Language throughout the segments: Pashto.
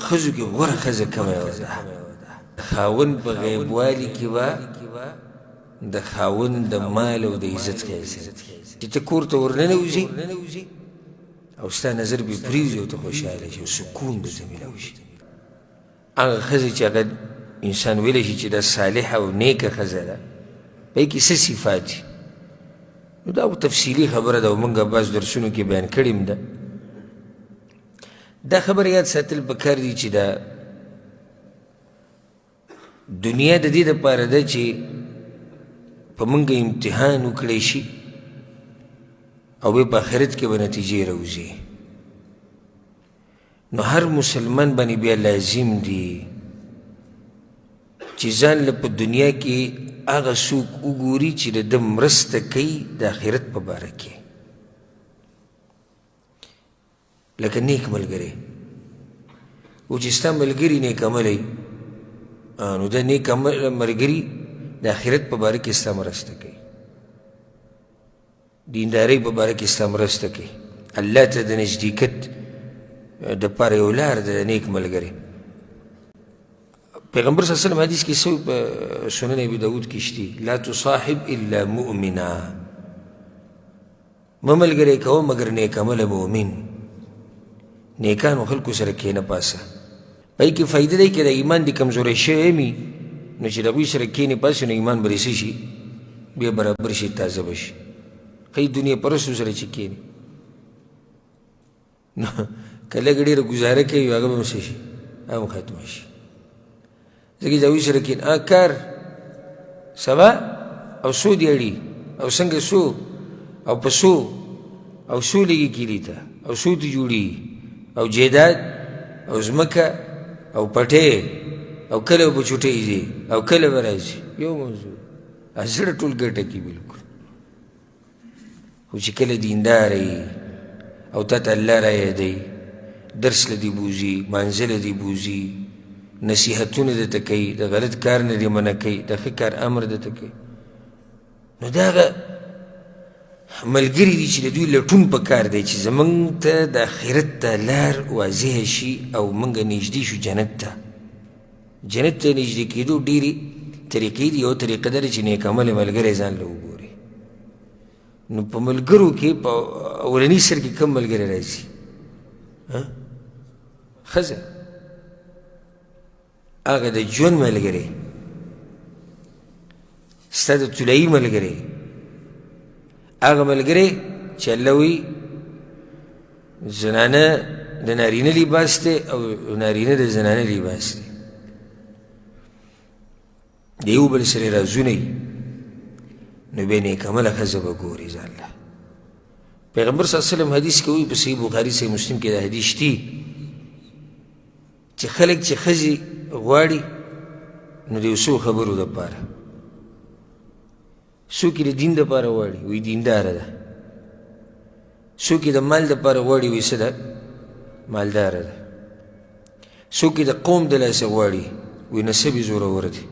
ښځو کې غوره ښځه کومه یوه ده خاوند په غیبوالي کې به د خاوند د مال او د عزت حیثیت چې ته کور ته ورننوځې او ستا نظر به پرېوځي او ته خوشحاله شي او سکون به ته میلاو شي هغه ښځه چې هغه انسان ویلی شي چې دا صالحه او نیکه ښځه ده په یې کې څه صفات دي نو دا تفصیلي خبره ده او موږ بعض درسونو کې بیان کړې م ده دا خبر یاد ساتل پکار دي چې دا دنیا د دې دپاره ده چې په موږ امتحان وکړی شي او بیا په آخرت کې به نتیجې راوځي نو هر مسلمان باندې بیا لازم دي چې ځان له په دنیا کې هغه څوک وګوري چې د ده مرسته کوي د آخرت په باره کې لکه نیک ملګری او چې ستا ملګري نیک عملی نو دا نیک ملګري د آخرت په باره کې ستا مرسته کوي دیندارۍ په باره کې ستا مرسته کوي الله ته د نزدېکت دپاره یو لار ده د نیک ملګری پیغمبر صلی الله علیه وسلم حدیث کې څه په سنن ابي داود کې شتي لا تصاحب الا مؤمنا مه ملګری کوه مګر نیک عمله مؤمن نیکانو خلکو سره کښېنه پاسه په یې کې فایده دی که د ایمان د کمزوری شوی وي نو چې د هغوی سره کښېنې پاسې نو ایمان به دې څه شي بیا برابر شي تازه به شي ښایي دنیا پرستو سره چې کښېنې نو که لږ ډېره ګزاره کوي هغه به هم څه شي هغه هم ختمه شي ځکه چې د هغوی سره کښېنې کار سبا او څو دې اړي او څنګه څو او په څو او څو لږې کلي ته او څو ته جوړېږي او جیداد او ځمکه او پټې او کله به چوټۍ ځي او کله به راځي یو موضوع زړه ټول ګټه کي بلکل خو چې کله دینداره یي او تا ته الله رایادوي درس له دې بوځي مانځه له دې بوځي نصیحتونه درته کوي د غلط کار نه دې منع کوي د ښه کار امر درته کوي نو د هغه ملګري دي چې د دوی لټون په کار دی چې زموږ ته د آخرت ته لار واضح شي او موږ نږدې شو جنت ته جنت ته نږدې کېدو ډېرې طریقې دي یو طریقه ده چې نیک عمل ملګری ځان له وګوري نو په ملګرو کې په اولني سر کې کوم ملګری راځي ښځه هغه د ژوند ملګری ستا د طلایي ملګری هغه ملګری چې الله وایي زنانه د نارینه لباس دی او نارینه د زنانه لباس دی د یو بل سره رازونه وي نو بیا نیک عمله ښځه به ګوري ځان له پیغمبر صلی الله علیه وسلم حدیث کې وایي په صحیح بخاري صحیح مسلم کې دا حدیث شتي چې خلک چې ښځې غواړي نو د یو څو خبرو دپاره څوک یې د دین دپاره غواړي وایي دینداره ده څوک یې د مال دپاره غواړي وایي څه ده مالداره ده څوک یې د قوم د لاسه غواړي وایي نسب یې زورور دی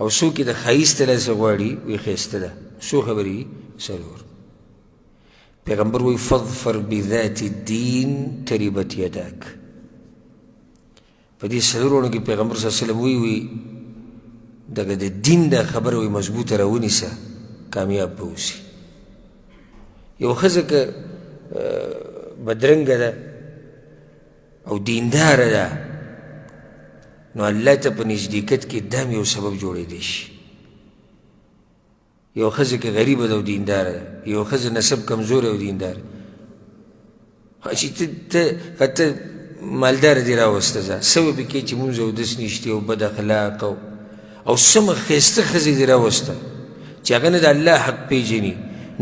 او څوک یې د ښایست د لاسه غواړي وایي ښایسته ده څو خبرې دي څلور پیغمبر وایي فاظفر بذات الدین تربت یداک په دې څلورونو کې پیغمبر صلی الله علیه وسلم وایي دغه د دین دا خبره وایي مضبوطه راونیسه کامیاب به اوسي یو ښځه که بدرنګه ده او دینداره ده نو الله ته په نزدېکت کې دا هم یو سبب جوړېدی شي یو ښځه که غریبه ده او دینداره ده یو ښځه نسب کمزوری او دینداره چې ته مالداره دې راوسته ځه څه به پکې چې مونځ او دس نشتي او بد اخلاق او سمه ښایسته ښځې دې راوسته چې هغه نه د الله حق پیژني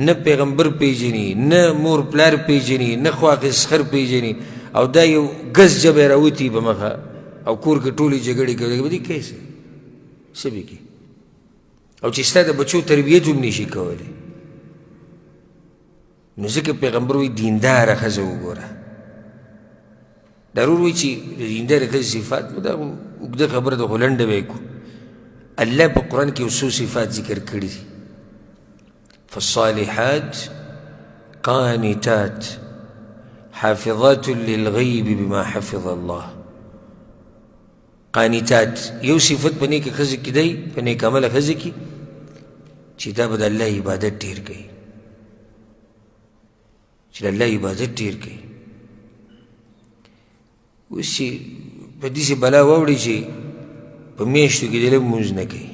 نه پیغمبر پیژني نه مور پلار پیژني نه خواخس خر پیژني او دا یو ګز جبه راوتي په مخه او کور کې ټولې جګړې کوي به دې کیسه څه به کې او چې ستا د بچو تربیت هم نشي کولی نو ځکه پیغمبر وایي دینداره ښځه وګوره ضرور وایي چې د دیندارې ښځې صفات نو دا اوږده خبره ده خو لنډه به یې کړو الله په قرآن کې یو څو صفات ذکر کړي دي فالصالحات قانتات حافظات للغیب بما حفظ الله. قانتات یو صفت په نیکه ښځه کې دی، په نیک عمله ښځه کې، چې دا به د الله عبادت ډېر کوي، چې د الله عبادت ډېر کوي. اوس چې په داسې بلا واوړي چې په میاشتو کې د لږ مونځ نه کوي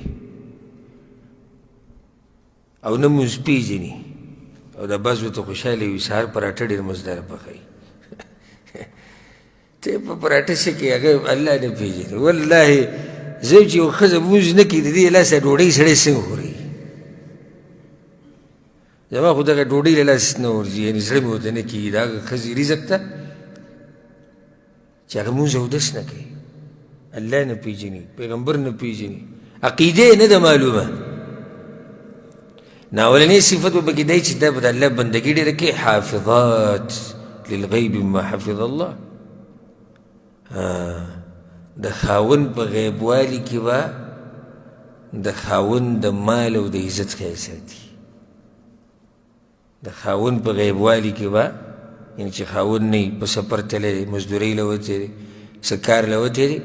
او نه مونځ پېژني، او دا بعض ورته خوشحاله وي سهار پراټه ډېر مزداره پخوي. ته په پراټه څه کوې؟ هغه الله نه پېژني. والله زه چې یو ښځه مونځ نه کوي، د دې لاسه ډوډۍ سړی څنګه خوري؟ زما خو دغه ډوډۍ له لاس نه ورځي، یعنې زړه مې ورته نه کېږي د هغه ښځې رزق ته چې هغه مونځ اودس نه کوي، الله نه پېژني، پیغمبر نه پېژني، عقیده یې نه ده معلومه. ناولنی صفت به پکې دی چې دا به د الله بندګي ډېره کوي. حافظات للغیب بما حفظ الله. د خاوند په غیبوالي کې به د خاوند د مال او د عزت خیال ساتي. د خاوند په غیبوالي کې به، یعنې چې خاوند نه وي، په سفر تللی دی، مزدورۍ له وتی دی، څه کار له وتی دی،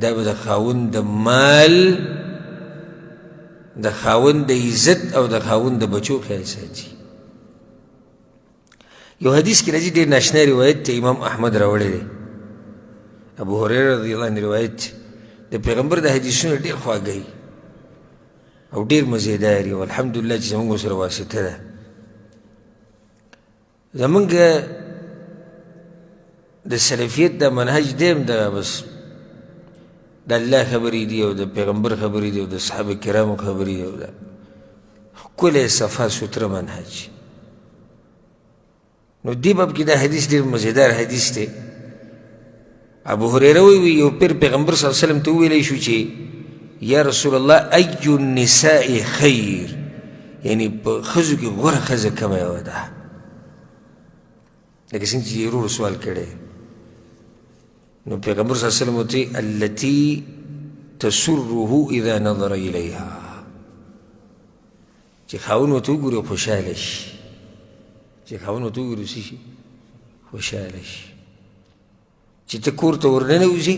دا به د خاوند د مال، د خاوند د عزت او د خاوند د بچو خیال ساتي. یو حدیث کې راځي، ډېر ناشنا روایت ته امام احمد راوړی دی، ابو هريره رضی الله عنه روایت. د پیغمبر د حدیثونه ډېر خواږه او ډېر مزېدار او الحمدلله چې زموږ سره واسطه ده. زمونږ د سلفیت د منهج دیم دغه بس د الله خبرې دي او د پیغمبر خبرې دي او د صحابه کرامو خبرې دي او د ښکلی صفا سوتره منهج. نو دې باب کې دا حدیث ډېر مزېدار حدیث دی. ابو هریره وایي یو پیر پیغمبر صلی الله علیه وسلم ته وویلی شو چې یا رسول الله ای النساء خیر، یعنی په ښځو کې غوره ښځه کومه یوه ده؟ لکه څنګه چې ورور سوال کړی. نو پیغمبر صلی الله علیه وسلم ورته التي تسره اذا نظر الیها، چې خاوند ورته وګوري خوشحاله شي، چې خاوند ورته وګوري څه شي؟ خوشحاله شي. چې ته کور ته ورننوځې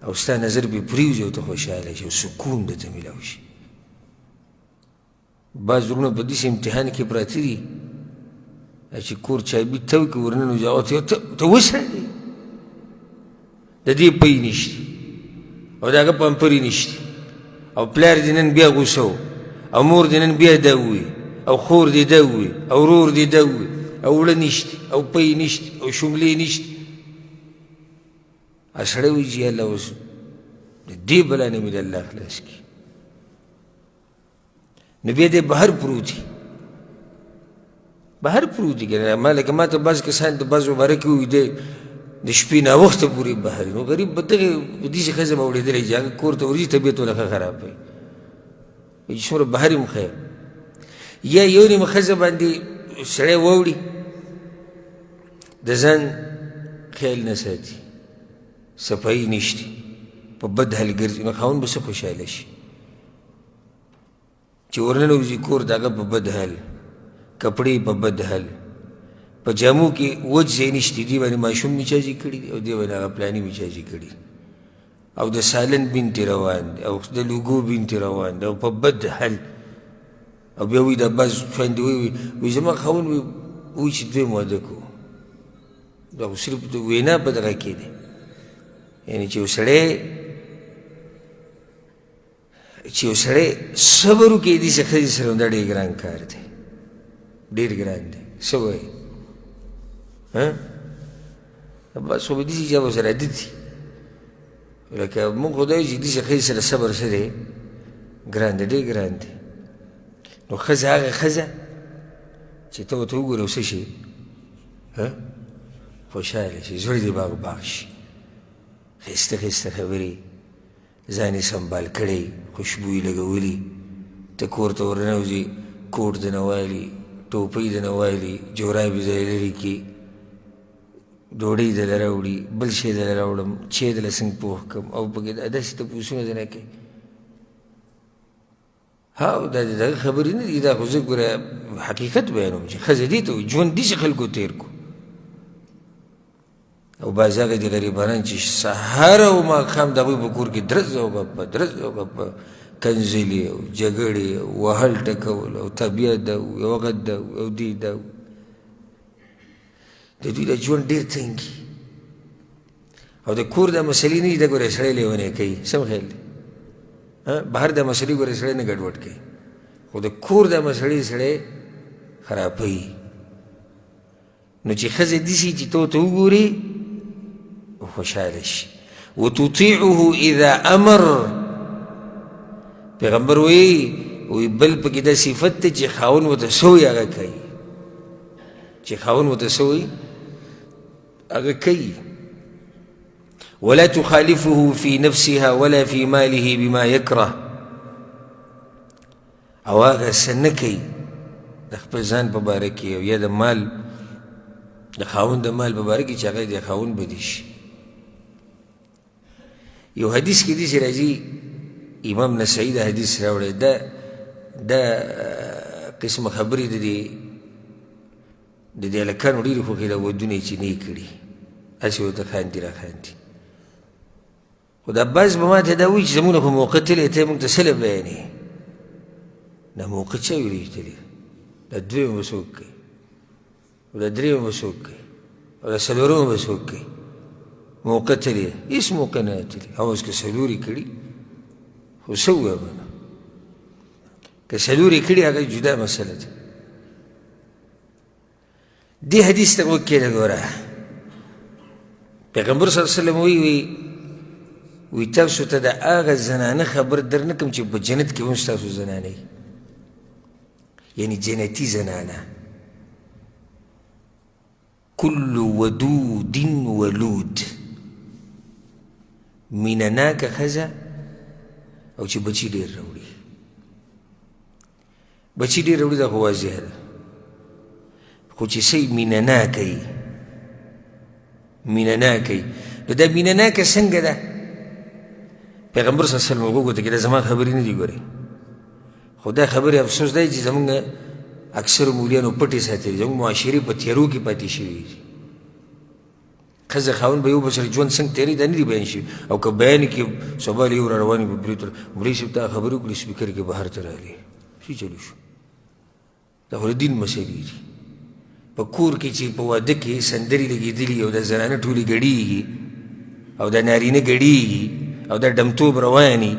او ستا نظر بې پرېوځي او ته خوشحاله شي او سکون درته میلاو شي. بعض وروڼه په داسې امتحان کې پراته دي چې کور چابي تو کې ورننوځي او ته وسړې د دې پی نشته او د هغه پمپرې نشته او پلار دې نن بیا غوسه او مور دې نن بیا دا ووایي او خور دې دا ووایي او ورور دې دا ووایي او وړه نشته او پی نشته او شملې نشته. سړی وایي چې الله اوس د دې بلا نه مې د الله خلاص کړي. نو بیا دی بهر پروت وي، بهر پروت وي. که ما لکه ما ته بعض کسان د بعض مبارکې ووایي دی د شپې ناوخته پورې بهر وي. نو غریب به دغې داسې ښځه به اورېدلی چې هغه کور ته ورځي طبیعت ورله ښه خراب وي، وایي چې څومره بهر یم ښه یم. یا یو نیمه ښځه باندې سړی واوړي د ځان خیال نه ساتي، صفایي نشته، په بد حال ګرځي، نو خاوند به څه خوشحاله شي چې ورننوځي کور د هغه په بد حال، کپړې په بد حال، په جامو کې وچ ځای نشته، دې باندې ماشوم میچاجي کړي دي او دې باندې هغه پلاني میچاجي کړي او د سالن بین ترې روان دی او د لوګو بین ترې روان دی او په بد حال. او بیا وایي دا بعض خویندې وایي زما خاوند وایي چې دویم واده کوو. دا خو صرف د وینا په دغه کې دی، یعنې چې یو سړی صبر وکړي داسې ښځې سره، دا ډېر ګران کار دی، ډېر ګران دی. څه وایي؟ بس خو به داسې چې ورسره عادت دي، لکه موږ خو دا وایو چې داسې ښځې سره صبر څه دی؟ ګران دی، ډېر ګران دی. نو ښځه هغه ښځه چې ته ورته وګورې او څه شي؟ خوشحاله شي، زړه دې باغ باغ شي، ښایسته ښایسته خبرې، ځان یې سنبال کړی، خوشبویي لګولي، ته کور ته ورننوځې کوټ دې نه والي، ټوپۍ دې نه والي، جورابې دې لرې کړي، ډوډۍ دله راوړي، بل شی دله راوړم، چای دله څنګه پوخ کړم، او پکې داسې تپوسونه دې نه کوي. ها دا د دغه خبرې نه دي، دا خو زه ګوره حقیقت بیانوم چې ښځه دې ته وایي ژوند داسې خلکو تېر کړو او بعض هغه دي غریبانان چې سهار او ماښام د هغوی په کور کې درز او ګپه کنځلې او جګړې او وهل ټکول او طبیعت ده او یو غد ده او دی ده د دوی د ژوند ډېر تنګي او د کور د مسلې نه دي د ګورې سړی لیونی کوي سم خیال دی بهر د مسلې ګورې سړی نه ګډوډ کوي خو د کور د مسلې سړی خرابوي نو چې ښځه داسې چې تو ته وګورې خوشحاله شي وتطیعه اذا امر پیغمبر وی بل پکې دا صفت دی چې خاوند ورته څه وایي هغه کوي چې خاوند ورته څه وایي هغه کوي ولا تخالفه في نفسها ولا في ماله بما يكره او هغه څه نه کوي د خپل ځان په باره کې او یا د مال د خاوند د مال په باره کې چې هغه د خاوند بدي شي یو حدیث کې داسې راځي امام نسائی دا حدیث راوړی دا قسمه خبرې د دې هلکانو ډېرې خوښې ده ودونه یې چې نه یې کړي هسې ورته خاندي را خاندي خو دا بعض به ما ته دا وایي چې زمونږ په موقع تللی ته موږ ته څه له بیانې دا موقع چا ویلي دا دویمه به څوک کوي او دا درېیمه به څوک کوي او دا څلورمه به څوک کوي موقع تللی هېڅ موقع نه تللی اوس که څلور یې کړي خو څه ووایم نو که څلور یې کړي هغه جدا مسله ده دې حدیث ته غوږ کښېږده ګوره پیغمبر صلی الله علیه وسلم وی تاسو ته د هغه زنانه خبر در نه کړم چې په جنت کې هم ستاسو زنانه وي یعنی جنتي زنانه کل ودود ولود مینه ناکه ښځه او چې بچي ډېر راوړي بچي ډېر راوړي دا خو واضحه ده خو چې څه مینه ناکه یي مینه ناکه یي نو دا مینه ناکه څنګه ده پیغمبر صلی الله علیه وسلم وګوته کې دا زما خبرې نه دي ګورې خو دا خبرې افسوس دی چې زمونږ اکثر مولیانو پټې ساتلي زموږ معاشرې په تیارو کې پاتې شوي دي ښځه خاوند به یو بل سره ژوند څنګه تېروي دا نه دي بیان شوي او که بیان یې کړي سبا له یو را روان وي په برید مولوي صاحب دا خبرې وکړي سپیکر کې بهر ته راغلې څه چلو شو دا خو د دین مسلې دي په کور کې چې په واده کې سندرې لګېدلي او د زنانه ټولې ګډېږي او د نارینه ګډېږي او دا ډمتوب رواني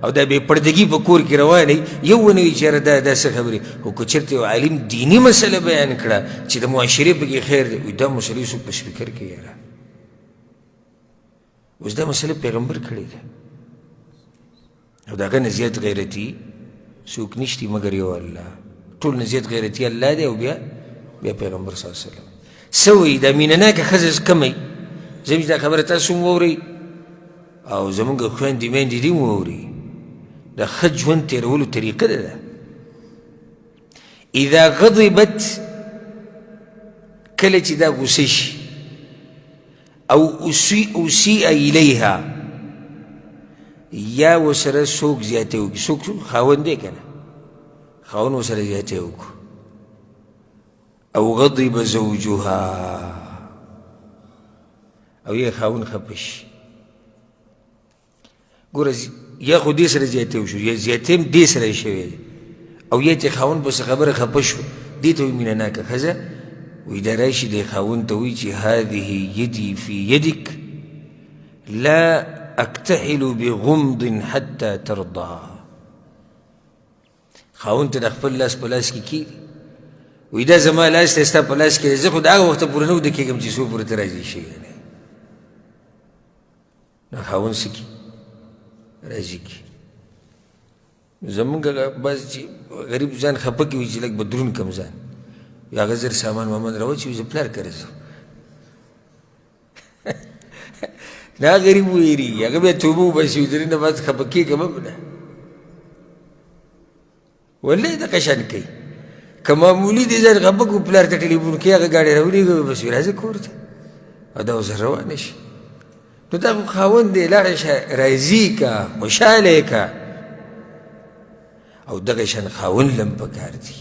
او دا بې پردګي په کور کې رواني یو ونه وي چېره دا څه خبرې خو که چېرته یو عالم دیني مسله بیان کړه چې د معاشرې پکې خیر دی وایي دا مسلې څوک په سپیکر کې یاره اوس دا مسله پیغمبر کړې ده او د هغه نه زیات غیرتي څوک نشتی مګر یو الله ټول نه زیات غیرتي الله دی او بیا پیغمبر صلی الله علیه وسلم څه وایي دا مینه ناکه ښځه کمی زموږ دا خبره تاسو هم واورئ او زمونږ خویندې میندې دې هم واوري د ښه ژوند تېرولو طریقه ده اذا غضبت کله چې دا غوسه شي او اسیء الیها یا ورسره څوک زیاتې وکړي څوک خاوند دی که نه خاوند ورسره زیاتې وکړو او غضب زوجها او یا خاوند خفه شي ګوره یا خو دې سره زیاتې وشو یا زیاتې هم دې سره شوی او یا چې خاوند پسې خبره خفه شو دې ته وایي مینه ناکه ښځه وایي دا راشي دې خاوند ته وایي چې هذه یدي فی یدک لا اکتحل بغمض حتی ترضا خاوند ته د خپل لاس په لاس کې کېږي وایي دا زما لاس ته ستا په لاس کې دی زه خو د هغه وخته پورې نه وده کېږم چې څو پورې ته راضي شي نو خاوند څه کي راضي کي زمونږ بعض چې غریب ځان خفه کړي وي چې لږ به دروند کړم ځان هغه زر سامان وامان راوچوي زه پلار کره ځم نه غریب ویرېږي هغه بیا توبه وباسي د دې نه بعد خفه کېږم هم نه ولې دغه شان کوي که معمولي دې ځان خفه کړو پلار ته ټلیفون کوي هغه ګاډی راولېږي بس وي راځه کور ته او دا اوس روانه شي نو دا خو خاوند دی لاړه شه راضي که خوشحاله که او دغه شان خاوند لم پکار دی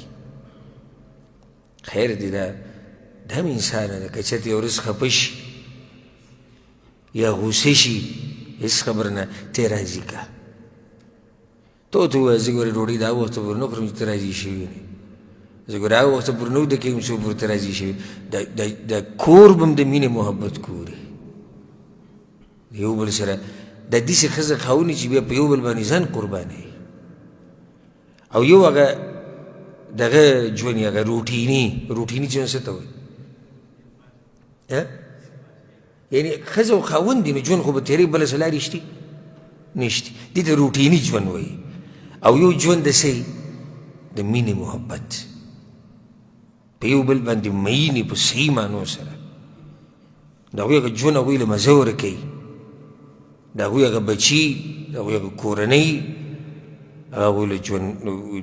خیر دی دا دا هم انسانه ده که چېرته یو ورځ خفه شي یا غوسه شي هېڅ خبر نه ته راضي که ته ورته ووایه زه ګورې ډوډۍ د هغه وخته پورې نه خورم چې ته راضي شوي نه زه ګورې هغه وخته پورې نه وده کېږم چې پورې ته راضي شوي د کور به هم د مینې محبت کور د یو بل سره د داسې ښځه خاوني چې بیا په یو بل باندې ځان قربانوي او یو هغه دغه ژوند هغه روټیني ژوند څه ته وایي یعنې ښځه او خاوند دي نو ژوند خو به تېرې بله څه لارې شتي نشتي دې ته روټیني ژوند وایي او یو ژوند د څه د مینې محبت په یو بل باندې مینې په صحیح معنو سره د هغوی هغه ژوند هغوی له مزه ورکوي د هغوی هغه بچي د هغوی هغه کورنۍ هغوی له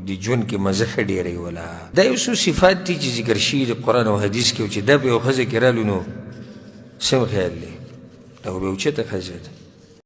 د ژوند کې مزه ښه ډېروي ولا دا یو څو صفات دي چې ذکر شوي د قرآن او حدیث کې چې دا په یو ښځه کې رالو نو څه خیال دی دا خو به اوچته ښځه ده